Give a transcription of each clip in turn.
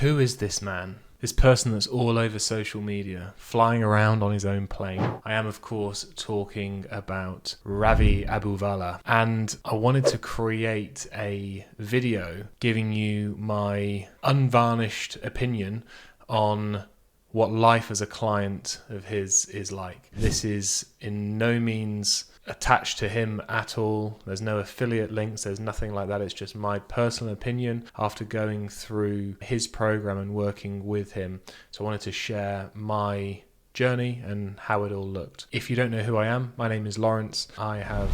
Who is this man? This person that's all over social media, flying around on his own plane. I am, of course, talking about Ravi Abuvala. And I wanted to create a video giving you my unvarnished opinion on what life as a client of his is like. This is in no means attached to him at all. There's no affiliate links, there's nothing like that. It's just my personal opinion after going through his program and working with him. So I wanted to share my journey and how it all looked. If you don't know who I am, my name is Laurence. I have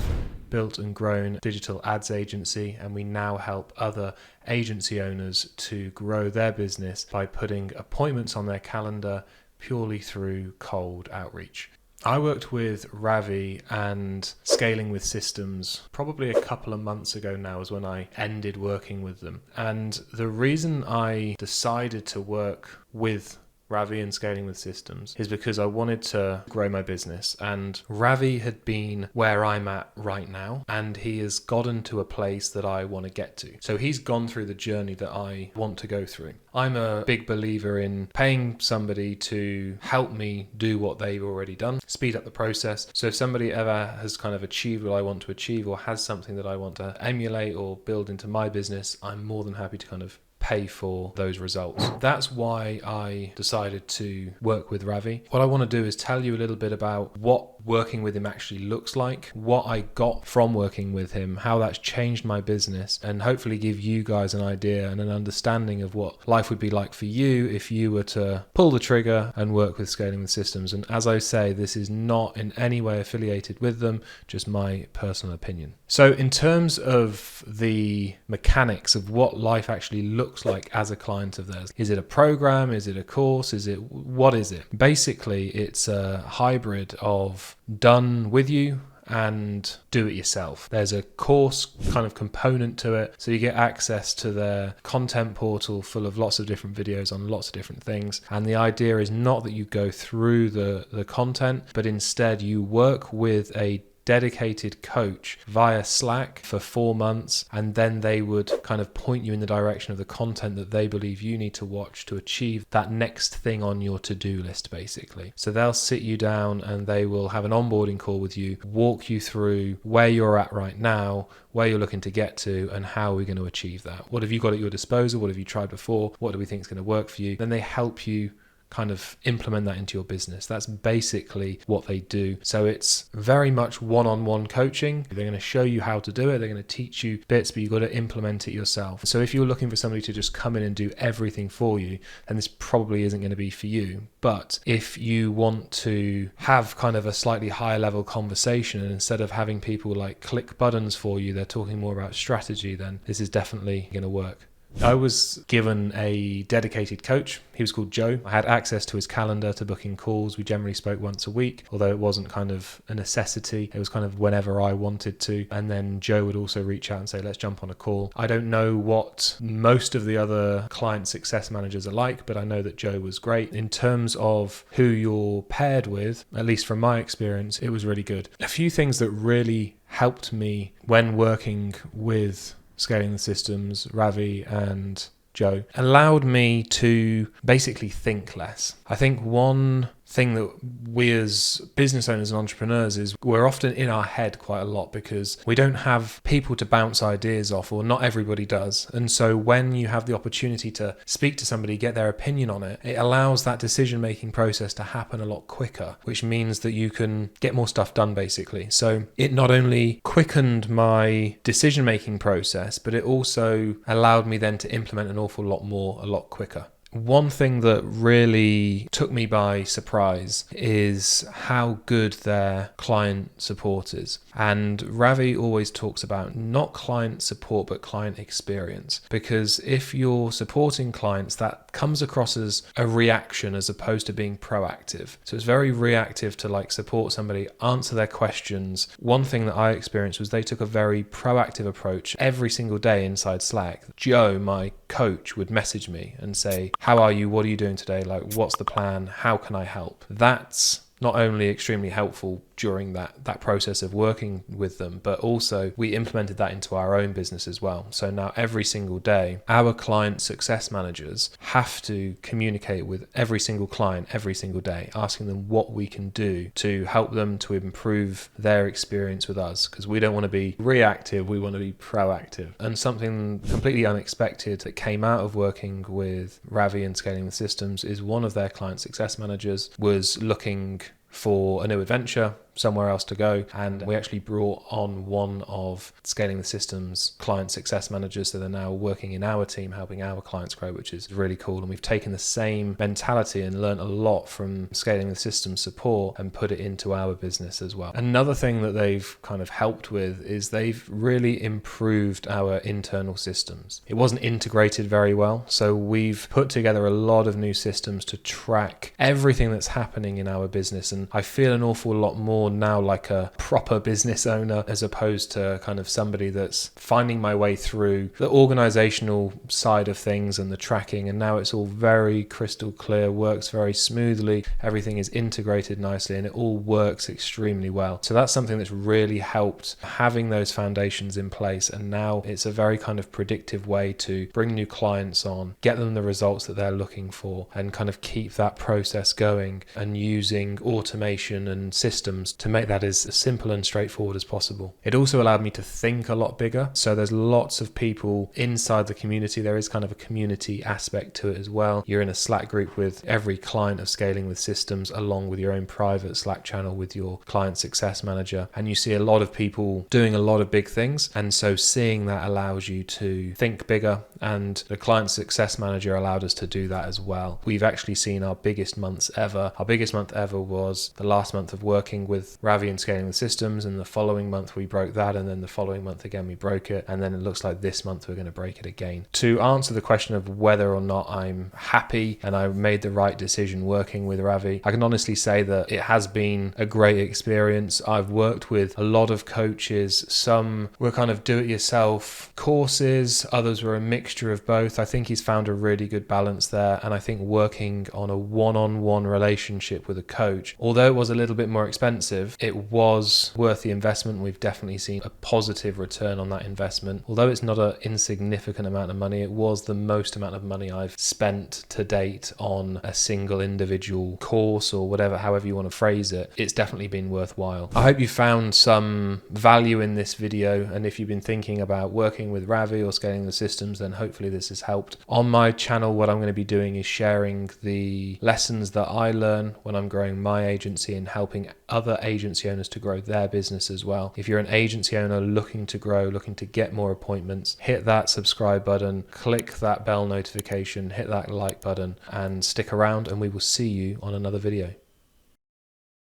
built and grown a digital ads agency, and we now help other agency owners to grow their business by putting appointments on their calendar purely through cold outreach. I worked with Ravi and Scaling with Systems probably a couple of months ago now is when I ended working with them. And the reason I decided to work with Ravi and Scaling with Systems is because I wanted to grow my business, and Ravi had been where I'm at right now, and he has gotten to a place that I want to get to. So he's gone through the journey that I want to go through. I'm a big believer in paying somebody to help me do what they've already done, speed up the process. So if somebody ever has kind of achieved what I want to achieve or has something that I want to emulate or build into my business, I'm more than happy to kind of pay for those results. That's why I decided to work with Ravi. What I want to do is tell you a little bit about what working with him actually looks like, what I got from working with him, how that's changed my business, and hopefully give you guys an idea and an understanding of what life would be like for you if you were to pull the trigger and work with Scaling with Systems. And as I say, this is not in any way affiliated with them, just my personal opinion. So in terms of the mechanics of what life actually looks like as a client of theirs, is it a program? Is it a course? What is it? Basically, it's a hybrid of done with you and do it yourself. There's a course kind of component to it, so you get access to their content portal full of lots of different videos on lots of different things. And the idea is not that you go through the content, but instead you work with a dedicated coach via Slack for 4 months, and then they would kind of point you in the direction of the content that they believe you need to watch to achieve that next thing on your to-do list, basically. So they'll sit you down and they will have an onboarding call with you, walk you through where you're at right now, where you're looking to get to, and how we're going to achieve that. What have you got at your disposal? What have you tried before? What do we think is going to work for you? Then they help you kind of implement that into your business. That's basically what they do. So it's very much one-on-one coaching. They're going to show you how to do it. They're going to teach you bits, but you've got to implement it yourself. So if you're looking for somebody to just come in and do everything for you, then this probably isn't going to be for you. But if you want to have kind of a slightly higher level conversation, and instead of having people like click buttons for you, they're talking more about strategy, then this is definitely going to work. I was given a dedicated coach. He was called Joe. I had access to his calendar to booking calls. We generally spoke once a week, although it wasn't kind of a necessity. It was kind of whenever I wanted to. And then Joe would also reach out and say, let's jump on a call. I don't know what most of the other client success managers are like, but I know that Joe was great. In terms of who you're paired with, at least from my experience, it was really good. A few things that really helped me when working with Scaling the Systems, Ravi and Joe, allowed me to basically think less. I think one thing that we as business owners and entrepreneurs is we're often in our head quite a lot because we don't have people to bounce ideas off, or not everybody does. And so when you have the opportunity to speak to somebody, get their opinion on it, it allows that decision-making process to happen a lot quicker, which means that you can get more stuff done, basically. So it not only quickened my decision-making process, but it also allowed me then to implement an awful lot more a lot quicker. One thing that really took me by surprise is how good their client support is. And Ravi always talks about not client support, but client experience. Because if you're supporting clients, that comes across as a reaction as opposed to being proactive. So it's very reactive to like support somebody, answer their questions. One thing that I experienced was they took a very proactive approach. Every single day inside Slack, Joe, my coach, would message me and say, how are you? What are you doing today? Like, what's the plan? How can I help? That's not only extremely helpful during that process of working with them, but also we implemented that into our own business as well. So now every single day, our client success managers have to communicate with every single client every single day, asking them what we can do to help them to improve their experience with us, because we don't want to be reactive, we want to be proactive. And something completely unexpected that came out of working with Ravi and scaling the systems is one of their client success managers was looking for a new adventure, somewhere else to go, and we actually brought on one of scaling the systems client success managers, so they're now working in our team helping our clients grow, which is really cool. And we've taken the same mentality and learned a lot from scaling the systems support and put it into our business as well. Another thing that they've kind of helped with is they've really improved our internal systems. It wasn't integrated very well, so we've put together a lot of new systems to track everything that's happening in our business, and I feel an awful lot more now like a proper business owner as opposed to kind of somebody that's finding my way through the organizational side of things and the tracking, and now it's all very crystal clear, works very smoothly, everything is integrated nicely, and it all works extremely well. So that's something that's really helped, having those foundations in place, and now it's a very kind of predictive way to bring new clients on, get them the results that they're looking for, and kind of keep that process going, and using automation and systems to make that as simple and straightforward as possible. It also allowed me to think a lot bigger. So there's lots of people inside the community. There is kind of a community aspect to it as well. You're in a Slack group with every client of Scaling with Systems, along with your own private Slack channel with your client success manager. And you see a lot of people doing a lot of big things. And so seeing that allows you to think bigger. And the client success manager allowed us to do that as well. We've actually seen our biggest months ever. Our biggest month ever was the last month of working with Ravi and Scaling the Systems, and the following month we broke that, and then the following month again we broke it, and then it looks like this month we're going to break it again. To answer the question of whether or not I'm happy and I made the right decision working with Ravi, I can honestly say that it has been a great experience. I've worked with a lot of coaches. Some were kind of do-it-yourself courses, others were a mixture of both. I think he's found a really good balance there, and I think working on a one-on-one relationship with a coach, although it was a little bit more expensive, it was worth the investment. We've definitely seen a positive return on that investment. Although it's not an insignificant amount of money, it was the most amount of money I've spent to date on a single individual course, or whatever, however you want to phrase it. It's definitely been worthwhile. I hope you found some value in this video, and if you've been thinking about working with Ravi or scaling the systems, then hopefully this has helped. On my channel, what I'm going to be doing is sharing the lessons that I learn when I'm growing my agency and helping other agency owners to grow their business as well. If you're an agency owner looking to grow, looking to get more appointments, hit that subscribe button, click that bell notification, hit that like button, and stick around, and we will see you on another video.